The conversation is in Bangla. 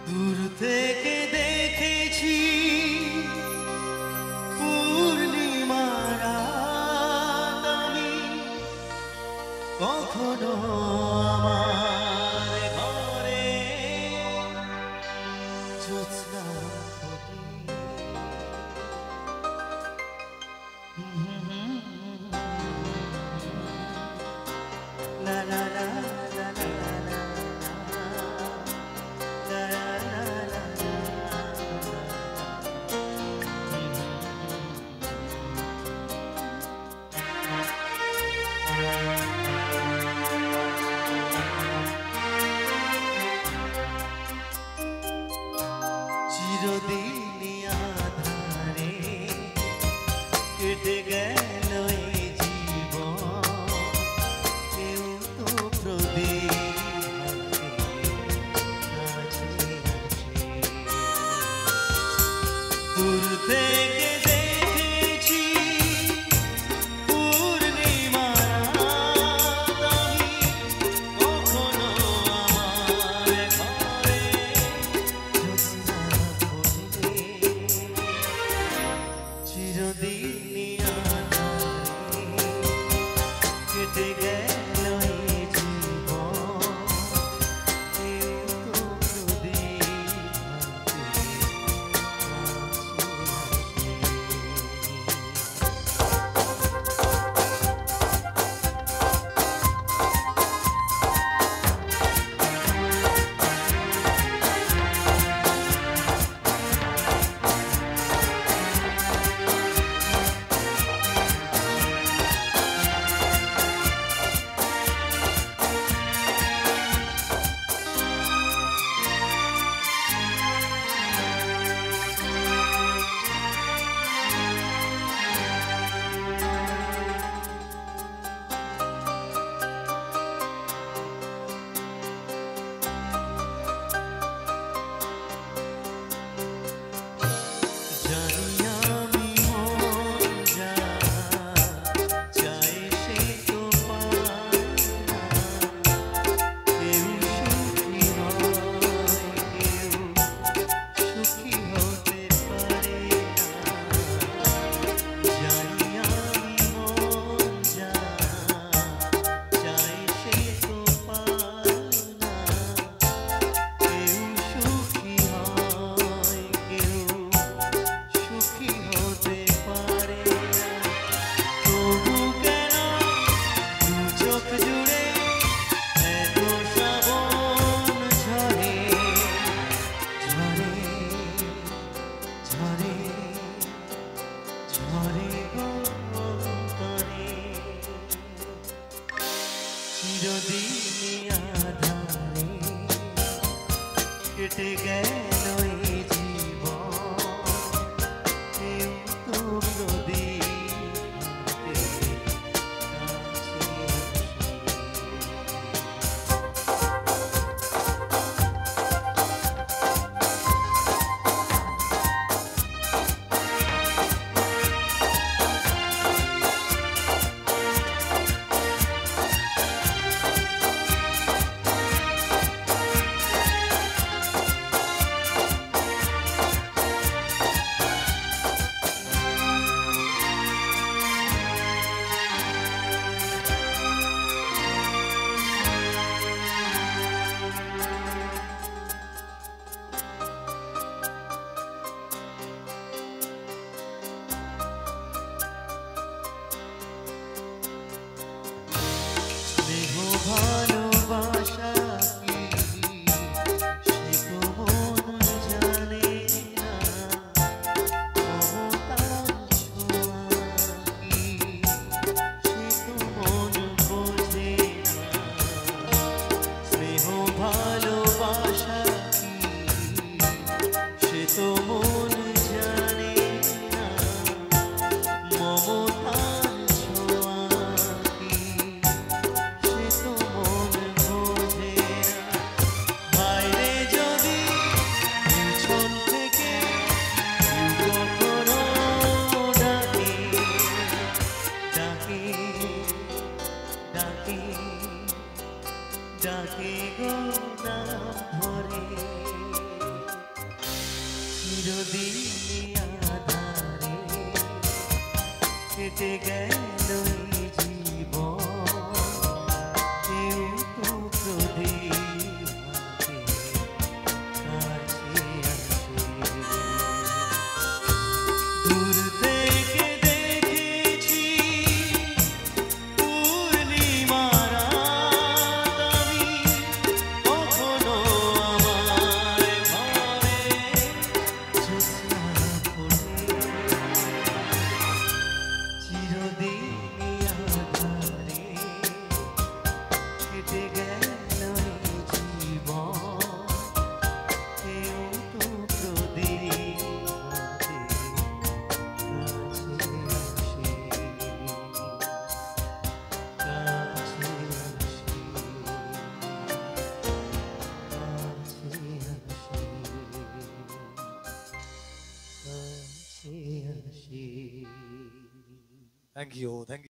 দূর থেকে দেখেছি পূর্ণিমার রাত আমি, কখনো আমার ঘরে জ্যোৎস্না ফোটে। লা লা লা লা লা লা লা লা লা লা। চিরদিনই আঁধারে কেটে গেল এই জীবন, কেউ তো প্রদীপ হাতে কাছে আসে। দূর থেকে দেখেছি পূর্ণিমার রাত আমি, কখনো আমার ঘরে জ্যোৎস্না ফোটে। চিরদিনই আঁধারে কেটে গেল এই জীবন, কেউ তো প্রদীপ হাতে চিরদিনই আঁধারে কেটে গেল এই জীবন, কেউ তো প্রদীপ হাতে কাছে আসে। চিরদিন আধারে কেটে গেল এই জীবন, কেউ তো প্রদীপ হাতে কাছে আসে। দূর থেকে দেখেছি পূর্ণিমার রাত আমি, কখনো আমার ঘরে জ্যোৎস্না ফোটে। চিরদিন আঁধারে কেটে গেল এই জীবন, কেউ তো প্রদীপ হাতে কাছে আসে, কাছে আসে, কাছে আসে। Thank you. Thank you.